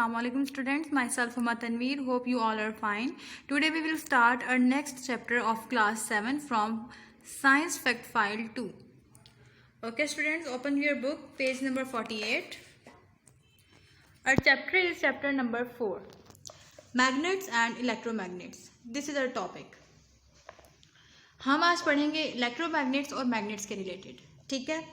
Assalamualaikum students, myself Huma Tanveer. Hope you all are fine. Today we will start our next chapter of class 7 from Science Fact File 2. Okay students, open your book, page number 48. Our chapter is chapter number 4, Magnets and Electromagnets. This is our topic. हम आज पढ़ेंगे electromagnets और magnets के related. ठीक है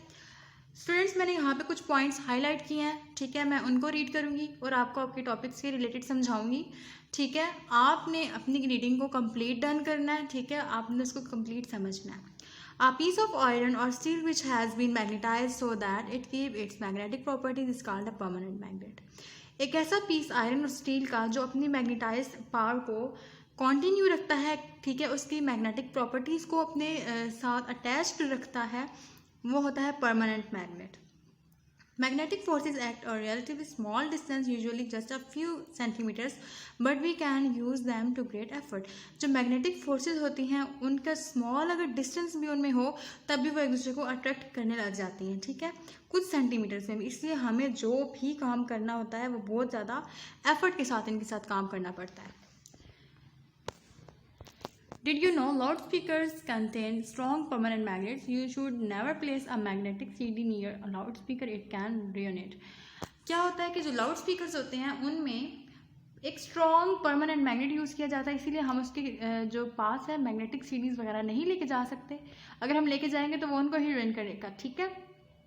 students, मैंने यहाँ पे कुछ पॉइंट्स हाईलाइट किए हैं. ठीक है, मैं उनको रीड करूँगी और आपको आपके टॉपिक्स के रिलेटेड समझाऊंगी. ठीक है, आपने अपनी रीडिंग को कंप्लीट डन करना है. ठीक है, आपने उसको कंप्लीट समझना है. A piece of iron or steel which has been magnetized so that it keeps its magnetic properties is called a permanent magnet. एक ऐसा पीस आयरन और स्टील का जो अपनी मैग्नेटाइज पावर को कॉन्टिन्यू रखता है, ठीक है, उसकी मैग्नेटिक प्रॉपर्टीज़ को अपने साथ अटैच्ड रखता है, वो होता है permanent magnet. Magnetic forces act और relatively small distance, usually just a few centimetres, but we can use them to great effort. जो मैग्नेटिक फोर्सेस होती हैं उनका स्मॉल अगर डिस्टेंस भी उनमें हो तब भी वो एक दूसरे को अट्रैक्ट करने लग जाती हैं. ठीक है, कुछ सेंटीमीटर्स में भी. इसलिए हमें जो भी काम करना होता है वो बहुत ज़्यादा एफर्ट के साथ इनके साथ काम करना पड़ता है. Did you know loudspeakers contain strong permanent magnets? You should never place a magnetic CD near a loudspeaker. It can ruin it. क्या होता है कि जो लाउड स्पीकर्स होते हैं उनमें एक स्ट्रॉन्ग परमानेंट मैग्नेट यूज़ किया जाता है, इसीलिए हम उसके जो पास है मैग्नेटिक सीडीज़ वगैरह नहीं लेके जा सकते. अगर हम लेके जाएंगे तो वो उनको ही रुइन करेगा. ठीक है,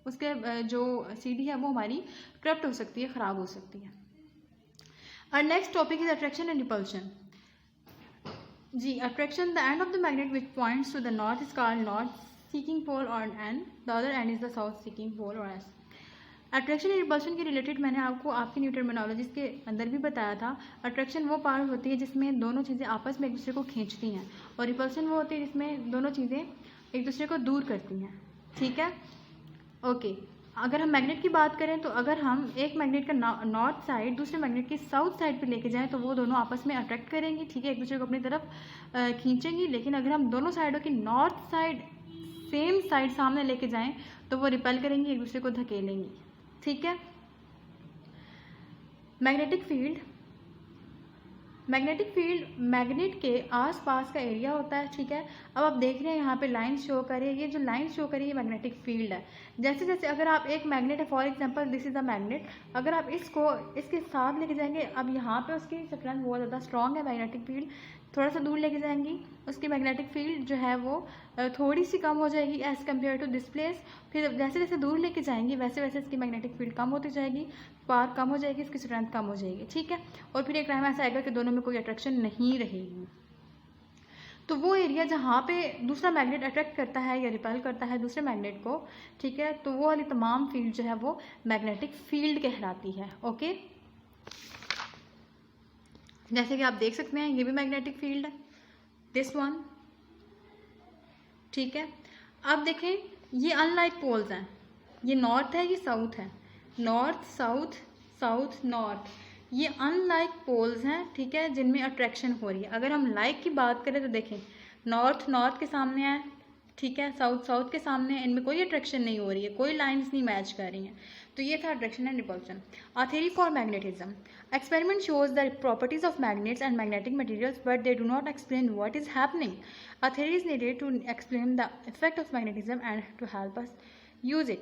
उसके जो सीडी है वो हमारी करप्ट हो सकती है, ख़राब हो सकती है. और next topic is attraction and repulsion. जी, attraction, the end of the magnet which points to the north is called north seeking pole or N, the other end is the south seeking pole or S. Attraction और repulsion के related मैंने आपको आपकी new terminologies के अंदर भी बताया था. अट्रैक्शन वो पावर होती है जिसमें दोनों चीज़ें आपस में एक दूसरे को खींचती हैं, और रिपल्शन वो होती है जिसमें दोनों चीज़ें एक दूसरे को दूर करती हैं. ठीक है, ओके. अगर हम मैग्नेट की बात करें तो अगर हम एक मैग्नेट का नॉर्थ साइड दूसरे मैग्नेट की साउथ साइड पे लेके जाएं तो वो दोनों आपस में अट्रैक्ट करेंगी. ठीक है, एक दूसरे को अपनी तरफ खींचेंगी. लेकिन अगर हम दोनों साइडों की नॉर्थ साइड सेम साइड सामने लेके जाएं तो वो रिपेल करेंगी, एक दूसरे को धकेलेंगी. ठीक है. मैग्नेटिक फील्ड मैग्नेट के आसपास का एरिया होता है. ठीक है, अब आप देख रहे हैं यहाँ पे लाइन शो करिए, ये जो लाइन शो करिए मैग्नेटिक फील्ड है. जैसे जैसे अगर आप एक मैग्नेट है, for example this is a magnet, अगर आप इसको इसके साथ लेके जाएंगे, अब यहाँ पे उसकी स्ट्रेंथ बहुत ज़्यादा स्ट्रॉन्ग है मैग्नेटिक फील्ड, थोड़ा सा दूर लेके जाएंगी उसकी मैग्नेटिक फील्ड जो है वो थोड़ी सी कम हो जाएगी as compare to this place. फिर जैसे जैसे दूर लेके जाएंगी वैसे वैसे इसकी मैग्नेटिक फील्ड कम होती जाएगी, पावर कम हो जाएगी, इसकी स्ट्रेंथ कम हो जाएगी. ठीक है, और फिर एक टाइम ऐसा आएगा कि दोनों में कोई अट्रैक्शन नहीं रहेगी. तो वो एरिया जहाँ पे दूसरा मैग्नेट अट्रैक्ट करता है या रिपेल करता है दूसरे मैग्नेट को, ठीक है, तो वो वाली तमाम फील्ड जो है वो मैग्नेटिक फील्ड कहलाती है. ओके, जैसे कि आप देख सकते हैं ये भी मैग्नेटिक फील्ड है, दिस वन. ठीक है, अब देखें ये अनलाइक पोल्स हैं, ये नॉर्थ है, ये साउथ है, नॉर्थ साउथ साउथ नॉर्थ, ये अनलाइक पोल्स हैं. ठीक है, जिनमें अट्रैक्शन हो रही है. अगर हम लाइक की बात करें तो देखें नॉर्थ नॉर्थ के सामने है, ठीक है, साउथ साउथ के सामने है, इनमें कोई अट्रैक्शन नहीं हो रही है, कोई लाइंस नहीं मैच कर रही हैं. तो ये था attraction and repulsion. A theory for magnetism. Experiment shows the properties of magnets and magnetic materials, but they do not explain what is happening. A theory is needed to explain the effect of magnetism and to help us use it.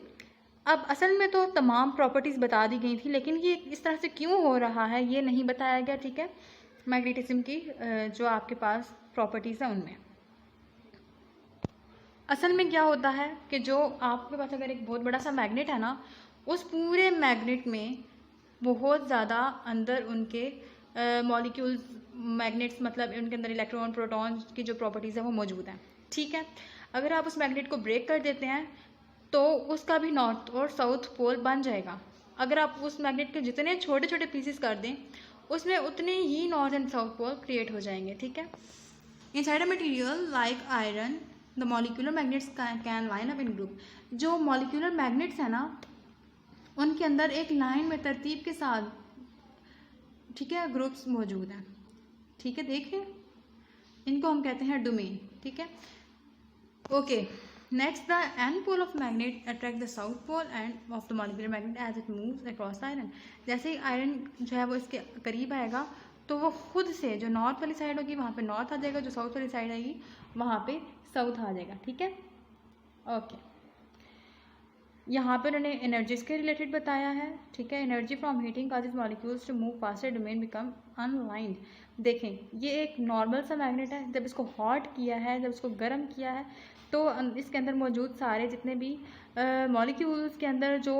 अब असल में तो तमाम properties बता दी गई थी, लेकिन ये इस तरह से क्यों हो रहा है ये नहीं बताया गया. ठीक है, मैग्नेटिज्म की जो आपके पास प्रॉपर्टीज़ हैं उनमें असल में क्या होता है कि जो आपके पास अगर एक बहुत बड़ा सा मैग्नेट है ना, उस पूरे मैग्नेट में बहुत ज़्यादा अंदर उनके मॉलिक्यूल्स मैग्नेट्स मतलब उनके अंदर इलेक्ट्रॉन प्रोटॉन की जो प्रॉपर्टीज़ है वो मौजूद हैं. ठीक है, अगर आप उस मैग्नेट को ब्रेक कर देते हैं तो उसका भी नॉर्थ और साउथ पोल बन जाएगा. अगर आप उस मैग्नेट के जितने छोटे छोटे पीसेस कर दें उसमें उतने ही north and south pole create हो जाएंगे. ठीक है, inside a material like iron the molecular magnets can line up in group. जो मॉलिक्यूलर मैग्नेट्स हैं ना उनके अंदर एक लाइन में तरतीब के साथ, ठीक है, ग्रुप्स मौजूद हैं. ठीक है, देखें इनको हम कहते हैं डोमेन. ठीक है, okay. Next, the N pole of magnet attract the south pole and of the molecular magnet as it moves across the iron. जैसे ही आयरन जो है वो इसके करीब आएगा तो वो खुद से जो नॉर्थ वाली साइड होगी वहाँ पे नॉर्थ आ जाएगा, जो साउथ वाली साइड आएगी वहाँ पे साउथ आ जाएगा। ठीक है, ओके। यहाँ पे उन्होंने एनर्जीज के रिलेटेड बताया है। ठीक है, energy from heating causes molecules to move faster domain become unaligned. देखें, ये एक नॉर्मल सा मैग्नेट है। जब इसको हॉट किया है, जब इसको गर्म किया है, तो इसके अंदर मौजूद सारे जितने भी मॉलिक्यूल्स के अंदर जो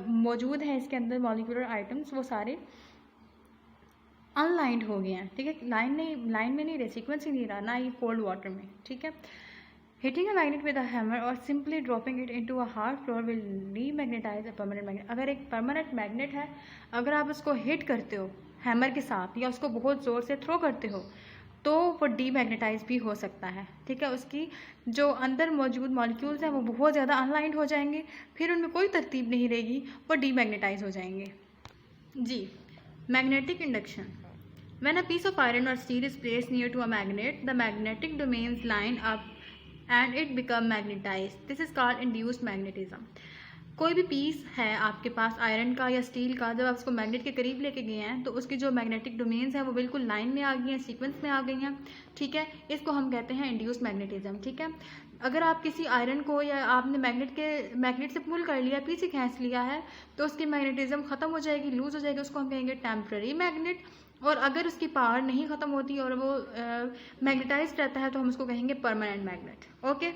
मौजूद हैं, इसके अंदर मॉलिक्यूलर आइटम्स, वो सारे अनलाइंड हो गए हैं। ठीक है, लाइन में नहीं रहे, सीक्वेंस ही नहीं रहा, ना ही कोल्ड वाटर में। ठीक है, hitting a magnet with a hammer और simply dropping it into a hard floor will remagnetise a permanent magnet. अगर एक परमानेंट मैग्नेट है, अगर आप उसको हिट करते हो हैमर के साथ या उसको बहुत ज़ोर से थ्रो करते हो तो वो डीमैग्नेटाइज भी हो सकता है। ठीक है, उसकी जो अंदर मौजूद मॉलिक्यूल्स हैं वो बहुत ज़्यादा अनलाइंड हो जाएंगे, फिर उनमें कोई तरतीब नहीं रहेगी, वो डीमैग्नेटाइज हो जाएंगे। जी, magnetic induction. When a piece of iron or steel is placed near to a magnet, the magnetic domains line up and it become magnetized. This is called induced magnetism. कोई भी पीस है आपके पास iron का या steel का, जब आप उसको मैग्नेट के करीब लेके गए हैं तो उसकी जो मैग्नेटिक डोमेन्स हैं वो बिल्कुल लाइन में आ गई हैं, सीक्वेंस में आ गई हैं। ठीक है, इसको हम कहते हैं इंड्यूस्ड मैग्नेटिज्म। ठीक है, अगर आप किसी आयरन को या आपने मैग्नेट से पुल कर लिया, पीछे खींच लिया है, तो उसकी मैग्नेटिज्म ख़त्म हो जाएगी, लूज हो जाएगी, उसको हम कहेंगे टेम्पररी मैग्नेट। और अगर उसकी पावर नहीं ख़त्म होती और वो मैग्नेटाइज्ड रहता है तो हम उसको कहेंगे परमानेंट मैग्नेट। ओके,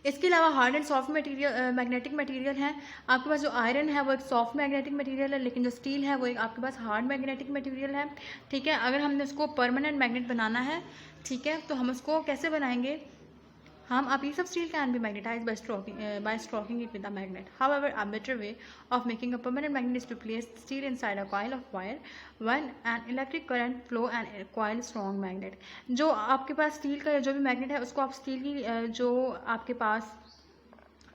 इसके अलावा hard and soft material magnetic material है। आपके पास जो आयरन है वो एक सॉफ्ट मैग्नेटिक मटेरियल है, लेकिन जो स्टील है वो एक आपके पास हार्ड मैग्नेटिक मटेरियल है। ठीक है, अगर हमने उसको परमानेंट मैग्नेट बनाना है, ठीक है, तो हम उसको कैसे बनाएंगे? A piece of steel can be magnetized by stroking it with a magnet. However, a better way of making a permanent magnet is to place steel inside a coil of wire when an electric current flow and coil strong magnet. जो आपके पास steel का जो भी magnet है उसको आप steel की जो आपके पास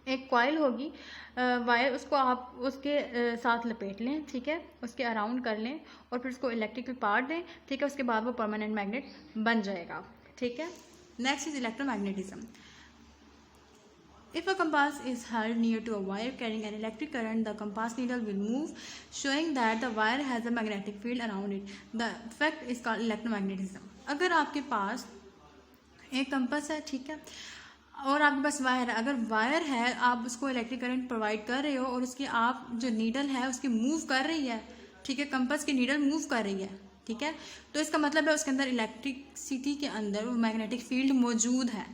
एक कॉइल होगी वायर, उसको आप उसके साथ लपेट लें। ठीक है, उसके अराउंड कर लें और फिर उसको इलेक्ट्रिकल पार्ट दें। ठीक है, उसके बाद वो परमानेंट मैग्नेट बन जाएगा। ठीक है, next is electromagnetism. If a compass is held near to a wire carrying an electric current, the compass needle will move, showing that the wire has a magnetic field around it. The effect is called electromagnetism. अगर आपके पास एक compass है, ठीक है, और आपके पास wire है, अगर वायर है आप उसको इलेक्ट्रिक करंट प्रोवाइड कर रहे हो और उसकी आप जो नीडल है उसकी मूव कर रही है, ठीक है, कंपास की नीडल मूव कर रही है, ठीक है, तो इसका मतलब है उसके अंदर इलेक्ट्रिसिटी के अंदर वो मैग्नेटिक फील्ड मौजूद है।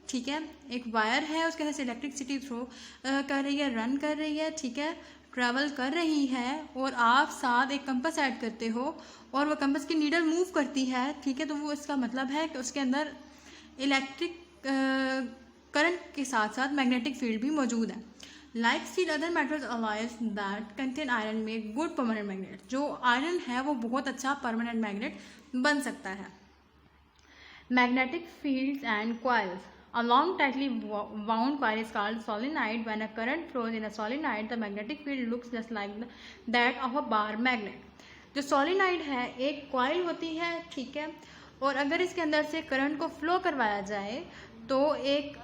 ठीक है, एक वायर है उसके अंदर से इलेक्ट्रिसिटी थ्रो कर रही है, रन कर रही है, ठीक है, ट्रैवल कर रही है, और आप साथ एक कंपास ऐड करते हो और वो कंपास की नीडल मूव करती है। ठीक है, तो वो इसका मतलब है कि उसके अंदर इलेक्ट्रिक करंट के साथ साथ मैग्नेटिक फील्ड भी मौजूद है। Like steel other metals alloys that contain iron make good permanent magnet. जो आयरन है वो बहुत अच्छा परमानेंट मैग्नेट बन सकता है। Magnetic fields and coils. A long tightly wound coil is called solenoid. When a current flows in a solenoid, the magnetic field looks just like that of a bar magnet. जो solenoid है एक coil होती है, ठीक है, और अगर इसके अंदर से करंट को फ्लो करवाया जाए तो एक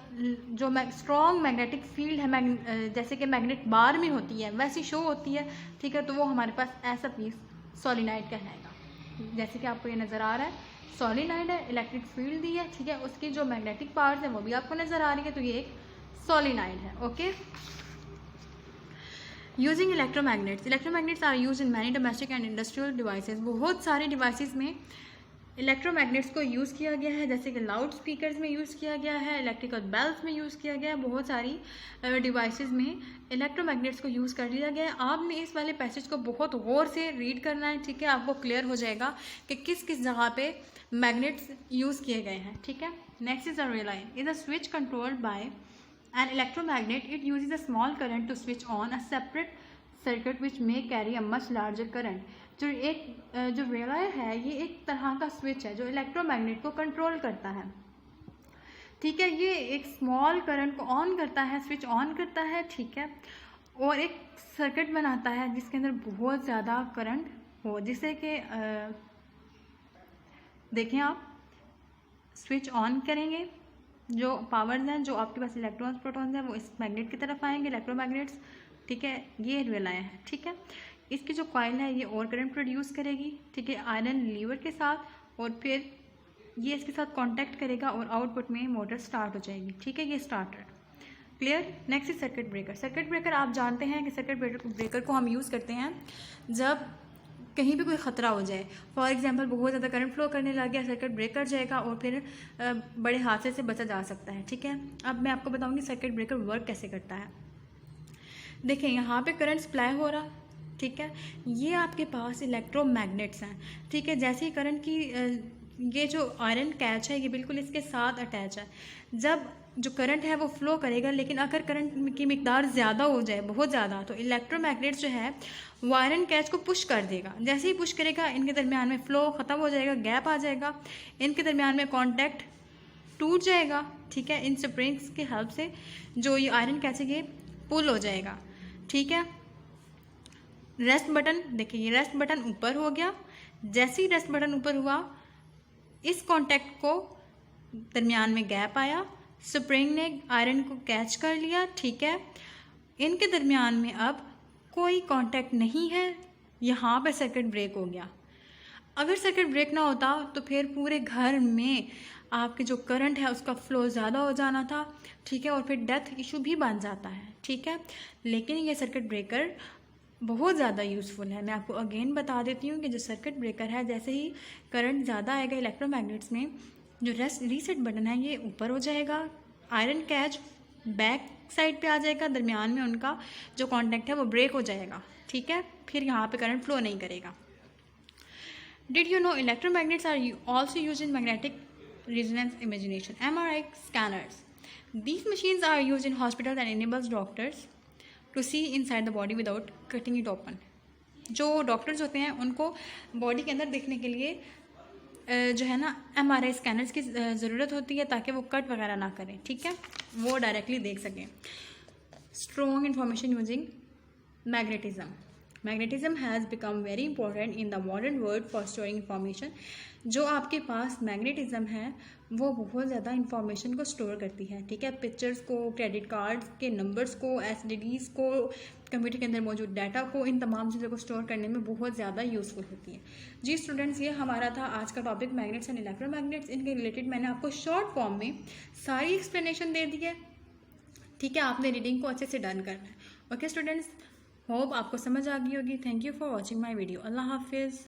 जो स्ट्रॉन्ग मैग्नेटिक फील्ड है, जैसे कि मैग्नेट बार में होती है वैसी शो होती है। ठीक है, तो वो हमारे पास ऐसा पीस सोलिनाइड कहलाएगा। जैसे कि आपको ये नज़र आ रहा है, सोलिनाइड है, इलेक्ट्रिक फील्ड दी है, ठीक है, उसकी जो मैग्नेटिक पार्ट्स हैं वो भी आपको नज़र आ रही है, तो ये एक सोलिनाइड है। Okay, using electromagnets. Electromagnets are use in many domestic and industrial devices. बहुत सारे डिवाइसेस में इलेक्ट्रोमैग्नेट्स को यूज़ किया गया है, जैसे कि लाउड स्पीकर्स में यूज़ किया गया है, इलेक्ट्रिकल बेल्स में यूज़ किया गया है, बहुत सारी डिवाइसेस में इलेक्ट्रोमैग्नेट्स को यूज़ कर लिया गया है। आपने इस वाले पैसेज को बहुत गौर से रीड करना है, ठीक है, आपको क्लियर हो जाएगा कि किस किस जगह पे मैग्नेट्स यूज़ किए गए हैं। ठीक है, next is a relay is a switch controlled by an electromagnet. It uses a small current to switch on a separate circuit which may carry a much larger current. जो relay है ये एक तरह का स्विच है जो electromagnet को control करता है। ठीक है, ये एक स्मॉल करंट को ऑन करता है, स्विच ऑन करता है, ठीक है, और एक सर्किट बनाता है जिसके अंदर बहुत ज़्यादा करंट हो, जिससे कि देखें आप स्विच ऑन करेंगे, जो पावर्स हैं, जो आपके पास इलेक्ट्रॉन्स प्रोटॉन्स हैं, वो इस मैग्नेट की तरफ आएंगे, इलेक्ट्रोमैग्नेट्स, ठीक है। ये रियल आया है, ठीक है। इसकी जो कॉइल है ये और करंट प्रोड्यूस करेगी, ठीक है, आयरन लीवर के साथ, और फिर ये इसके साथ कांटेक्ट करेगा और आउटपुट में मोटर स्टार्ट हो जाएगी, ठीक है। ये starter, clear. Next is circuit breaker. Circuit breaker आप जानते हैं कि सर्किट ब्रेकर को हम यूज़ करते हैं जब कहीं भी कोई ख़तरा हो जाए। फॉर एग्जांपल बहुत ज़्यादा करंट फ्लो करने लग गया, सर्किट ब्रेक कर जाएगा और फिर बड़े हादसे से बचा जा सकता है, ठीक है। अब मैं आपको बताऊंगी सर्किट ब्रेकर वर्क कैसे करता है। देखें यहाँ पे करंट सप्लाई हो रहा, ठीक है। ये आपके पास इलेक्ट्रोमैग्नेट्स हैं, ठीक है। जैसे ही करंट की ये जो आयरन कैच है ये बिल्कुल इसके साथ अटैच है। जब जो करंट है वो फ्लो करेगा, लेकिन अगर करंट की मिकदार ज़्यादा हो जाए, बहुत ज़्यादा, तो इलेक्ट्रोमैग्नेट्स जो है वो आयरन कैच को पुश कर देगा। जैसे ही पुश करेगा इनके दरमियान में फ़्लो ख़त्म हो जाएगा, गैप आ जाएगा, इनके दरमियान में कॉन्टैक्ट टूट जाएगा, ठीक है। इन स्प्रिंग्स की हेल्प से जो ये आयरन कैच है ये पुल हो जाएगा, ठीक है। रेस्ट बटन, देखिए ये रेस्ट बटन ऊपर हो गया। जैसे ही रेस्ट बटन ऊपर हुआ, इस कॉन्टैक्ट को दरमियान में गैप आया, स्प्रिंग ने आयरन को कैच कर लिया, ठीक है। इनके दरमियान में अब कोई कांटेक्ट नहीं है, यहाँ पे सर्किट ब्रेक हो गया। अगर सर्किट ब्रेक ना होता तो फिर पूरे घर में आपके जो करंट है उसका फ्लो ज़्यादा हो जाना था, ठीक है, और फिर डेथ इशू भी बन जाता है, ठीक है। लेकिन ये सर्किट ब्रेकर बहुत ज़्यादा यूज़फुल है। मैं आपको अगेन बता देती हूँ कि जो सर्किट ब्रेकर है, जैसे ही करंट ज़्यादा आएगा इलेक्ट्रोमैग्नेट्स में, जो रीसेट बटन है ये ऊपर हो जाएगा, आयरन कैच बैक साइड पे आ जाएगा, दरमियान में उनका जो कांटेक्ट है वो ब्रेक हो जाएगा, ठीक है। फिर यहाँ पे करंट फ्लो नहीं करेगा। Did you know electromagnets are also use in magnetic resonance imagination MRI scanners. These machines are used in hospitals and enables doctors to see inside the body without cutting it open. जो doctors होते हैं उनको body के अंदर देखने के लिए जो है ना MRI स्कैनर्स की ज़रूरत होती है, ताकि वो कट वगैरह ना करें, ठीक है, वो डायरेक्टली देख सकें। Strong information using magnetism. Magnetism has become very important in the modern world for storing information. जो आपके पास मैग्नेटिज्म है वो बहुत ज़्यादा इंफॉर्मेशन को स्टोर करती है, ठीक है। पिक्चर्स को, क्रेडिट कार्ड्स के नंबर्स को, STDs को, कंप्यूटर के अंदर मौजूद डाटा को, इन तमाम चीज़ों को स्टोर करने में बहुत ज़्यादा यूज़फुल होती है। जी स्टूडेंट्स, ये हमारा था आज का टॉपिक मैग्नेट्स एंड इलेक्ट्रोमैग्नेट्स। इनके रिलेटेड मैंने आपको शॉर्ट फॉर्म में सारी एक्सप्लेनेशन दे दी है, ठीक है। आपने रीडिंग को अच्छे से डन करना है। ओके स्टूडेंट्स, होप आपको समझ आ गई होगी। Thank you for watching my video. अल्लाह हाफिज़।